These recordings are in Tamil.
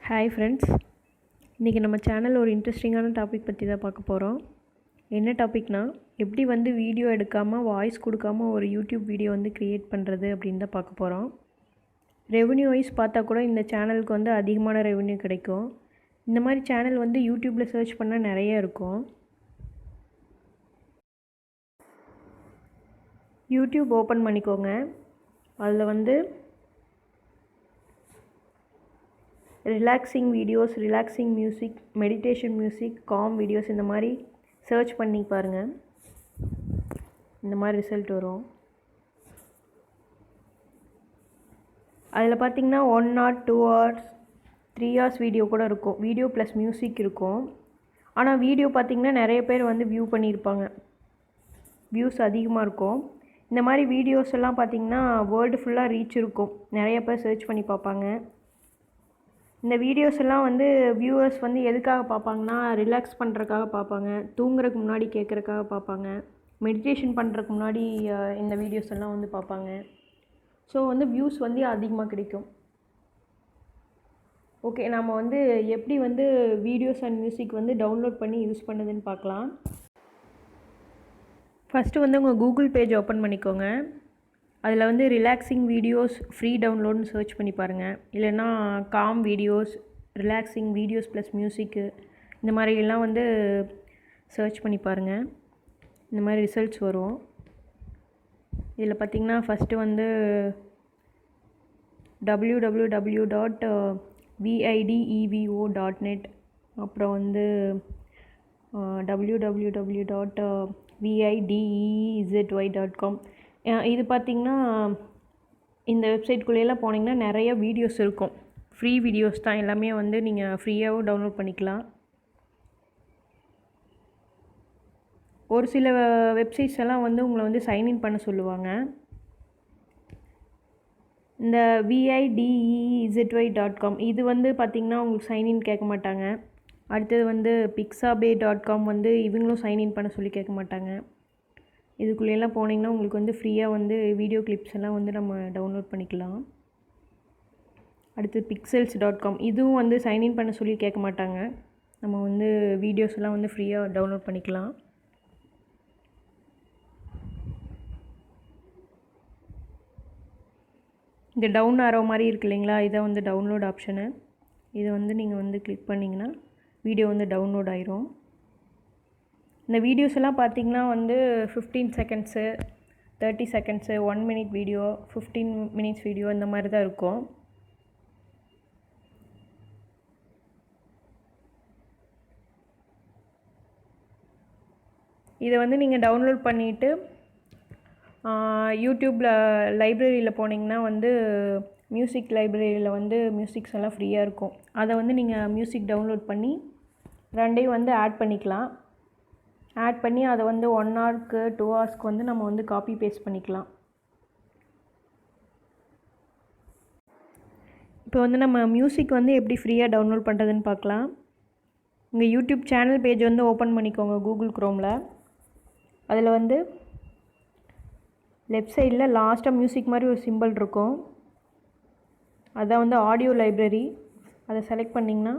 ஹாய் ஃப்ரெண்ட்ஸ், இன்றைக்கி நம்ம சேனல் ஒரு இன்ட்ரெஸ்டிங்கான டாபிக் பற்றி தான் பார்க்க போகிறோம். என்ன டாபிக்னால், எப்படி வந்து வீடியோ எடுக்காமல் வாய்ஸ் கொடுக்காமல் ஒரு யூடியூப் வீடியோ வந்து க்ரியேட் பண்ணுறது அப்படின்னு தான் பார்க்க போகிறோம். ரெவன்யூ வைஸ் பார்த்தா கூட இந்த சேனலுக்கு வந்து அதிகமான ரெவன்யூ கிடைக்கும். இந்த மாதிரி சேனல் வந்து யூடியூப்பில் சர்ச் பண்ணால் நிறைய இருக்கும். யூடியூப் ஓப்பன் பண்ணிக்கோங்க. அதில் வந்து relaxing videos, relaxing music, meditation music, com videos இந்த மாதிரி சர்ச் பண்ணி பாருங்கள். இந்த மாதிரி ரிசல்ட் வரும். அதில் பார்த்திங்கன்னா 1 hour 2 hours 3 hours வீடியோ கூட இருக்கும். வீடியோ ப்ளஸ் மியூசிக் இருக்கும். ஆனால் வீடியோ பார்த்திங்கன்னா நிறைய பேர் வந்து வியூ பண்ணியிருப்பாங்க, வியூஸ் அதிகமாக இருக்கும். இந்த மாதிரி வீடியோஸ் எல்லாம் பார்த்திங்கன்னா வேர்ல்டு ஃபுல்லாக ரீச் இருக்கும். நிறைய பேர் சர்ச் பண்ணி பார்ப்பாங்க. இந்த வீடியோஸ் எல்லாம் வந்து வியூவர்ஸ் வந்து எதுக்காக பார்ப்பாங்கன்னா, ரிலாக்ஸ் பண்ணுறதுக்காக பார்ப்பாங்க, தூங்குறதுக்கு முன்னாடி கேட்குறதுக்காக பார்ப்பாங்க, மெடிடேஷன் பண்ணுறதுக்கு முன்னாடி இந்த வீடியோஸ் எல்லாம் வந்து பார்ப்பாங்க. ஸோ வந்து வியூஸ் வந்து அதிகமாக கிடைக்கும். ஓகே, நம்ம வந்து எப்படி வந்து வீடியோஸ் அண்ட் மியூசிக் வந்து டவுன்லோட் பண்ணி யூஸ் பண்ணுதுன்னு பார்க்கலாம். ஃபஸ்ட்டு வந்து உங்கள் கூகுள் பேஜ் ஓப்பன் பண்ணிக்கோங்க. அதில் வந்து ரிலாக்ஸிங் வீடியோஸ் ஃப்ரீ டவுன்லோட்னு சர்ச் பண்ணி பாருங்கள். இல்லைன்னா calm videos, relaxing videos plus மியூசிக்கு இந்த மாதிரியெல்லாம் வந்து சர்ச் பண்ணி பாருங்கள். இந்த மாதிரி ரிசல்ட்ஸ் வரும். இதில் பார்த்திங்கன்னா ஃபஸ்ட்டு வந்து www.videvo.net, அப்புறம் வந்து www.videzY.com. இது பார்த்திங்கன்னா இந்த வெப்சைட்குள்ளேயெல்லாம் போனீங்கன்னா நிறைய வீடியோஸ் இருக்கும். ஃப்ரீ வீடியோஸ் தான் எல்லாமே, வந்து நீங்கள் ஃப்ரீயாகவும் டவுன்லோட் பண்ணிக்கலாம். ஒரு சில வெப்சைட்ஸ் எல்லாம் வந்து உங்களை வந்து சைன்இன் பண்ண சொல்லுவாங்க. இந்த videzY.com இது வந்து பார்த்திங்கன்னா உங்களுக்கு சைன்இன் கேட்க மாட்டாங்க. அடுத்தது வந்து pixabay.com வந்து இவங்களும் சைன்இன் பண்ண சொல்லி கேட்க மாட்டாங்க. இதுக்குள்ளேயெல்லாம் போனீங்கன்னா உங்களுக்கு வந்து ஃப்ரீயாக வந்து வீடியோ கிளிப்ஸ் எல்லாம் வந்து நம்ம டவுன்லோட் பண்ணிக்கலாம். அடுத்து pixels.com இதுவும் வந்து சைன்இன் பண்ண சொல்லி கேட்க மாட்டாங்க. நம்ம வந்து வீடியோஸ் எல்லாம் வந்து ஃப்ரீயாக டவுன்லோட் பண்ணிக்கலாம். இந்த டவுன் ஆரோ மாதிரி இருக்கு இல்லைங்களா, இதை வந்து டவுன்லோட் ஆப்ஷனு. இதை வந்து நீங்கள் வந்து கிளிக் பண்ணிங்கன்னா வீடியோ வந்து டவுன்லோட் ஆயிரும். இந்த வீடியோஸ் எல்லாம் பார்த்திங்கன்னா வந்து 15 seconds, 30 seconds, 1 minute video, 15 minutes video இந்த மாதிரி தான் இருக்கும். இதை வந்து நீங்கள் டவுன்லோட் பண்ணிவிட்டு யூடியூப்பில் லைப்ரரியில் போனீங்கன்னா வந்து மியூசிக் லைப்ரரியில் வந்து மியூசிக்ஸ் எல்லாம் ஃப்ரீயாக இருக்கும். அதை வந்து நீங்கள் மியூசிக் டவுன்லோட் பண்ணி ரெண்டையும் வந்து ஆட் பண்ணிக்கலாம். ஆட் பண்ணி அதை வந்து 1 hourக்கு 2 hours வந்து நம்ம வந்து காப்பி பேஸ்ட் பண்ணிக்கலாம். இப்போ வந்து நம்ம மியூசிக் வந்து எப்படி ஃப்ரீயாக டவுன்லோட் பண்ணுறதுன்னு பார்க்கலாம். உங்கள் யூடியூப் சேனல் பேஜ் வந்து ஓப்பன் பண்ணிக்கோங்க கூகுள் க்ரோமில். அதில் வந்து லெஃப்ட் சைடில் லாஸ்ட்டாக மியூசிக் மாதிரி ஒரு சிம்பிள் இருக்கும். அதான் வந்து ஆடியோ லைப்ரரி. அதை செலக்ட் பண்ணிங்கன்னா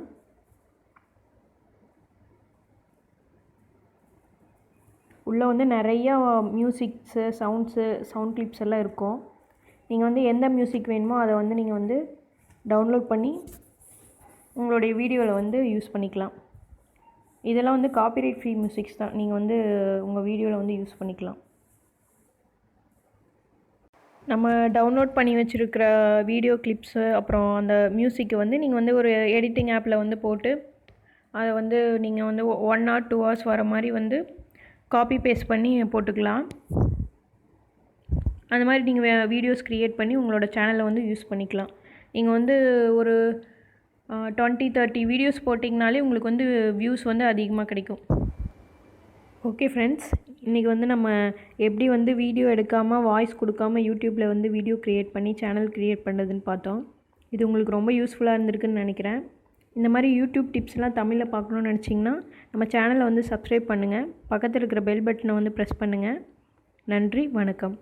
உள்ளே வந்து நிறையா மியூசிக்ஸு, சவுண்ட் கிளிப்ஸ் எல்லாம் இருக்கும். நீங்கள் வந்து எந்த மியூசிக் வேணுமோ அதை வந்து நீங்கள் வந்து டவுன்லோட் பண்ணி உங்களுடைய வீடியோவில் வந்து யூஸ் பண்ணிக்கலாம். இதெல்லாம் வந்து காப்பிரைட் ஃப்ரீ மியூசிக்ஸ் தான். நீங்கள் வந்து உங்கள் வீடியோவில் வந்து யூஸ் பண்ணிக்கலாம். நம்ம டவுன்லோட் பண்ணி வச்சுருக்கிற வீடியோ கிளிப்ஸு அப்புறம் அந்த மியூசிக்கை வந்து நீங்கள் வந்து ஒரு எடிட்டிங் ஆப்பில் வந்து போட்டு அதை வந்து நீங்கள் வந்து 1 hour 2 hours வர மாதிரி வந்து காப்பி பேஸ்ட் பண்ணி போட்டுக்கலாம். அந்த மாதிரி நீங்கள் வீடியோஸ் க்ரியேட் பண்ணி உங்களோட சேனலை வந்து யூஸ் பண்ணிக்கலாம். நீங்கள் வந்து ஒரு 20-30 வீடியோஸ் போட்டிங்கனாலே உங்களுக்கு வந்து வியூஸ் வந்து அதிகமாக கிடைக்கும். ஓகே ஃப்ரெண்ட்ஸ், இன்றைக்கி வந்து நம்ம எப்படி வந்து வீடியோ எடுக்காமல் வாய்ஸ் கொடுக்காமல் யூடியூப்பில் வந்து வீடியோ க்ரியேட் பண்ணி சேனல் க்ரியேட் பண்ணுறதுன்னு பார்த்தோம். இது உங்களுக்கு ரொம்ப யூஸ்ஃபுல்லாக இருந்திருக்குன்னு நினைக்கிறேன். இந்த மாதிரி யூடியூப் டிப்ஸ்லாம் தமிழில் பார்க்கணுன்னு நினச்சிங்கன்னா நம்ம சேனலை வந்து சப்ஸ்கிரைப் பண்ணுங்கள். பக்கத்தில் இருக்கிற பெல் பட்டனை வந்து ப்ரெஸ் பண்ணுங்கள். நன்றி, வணக்கம்.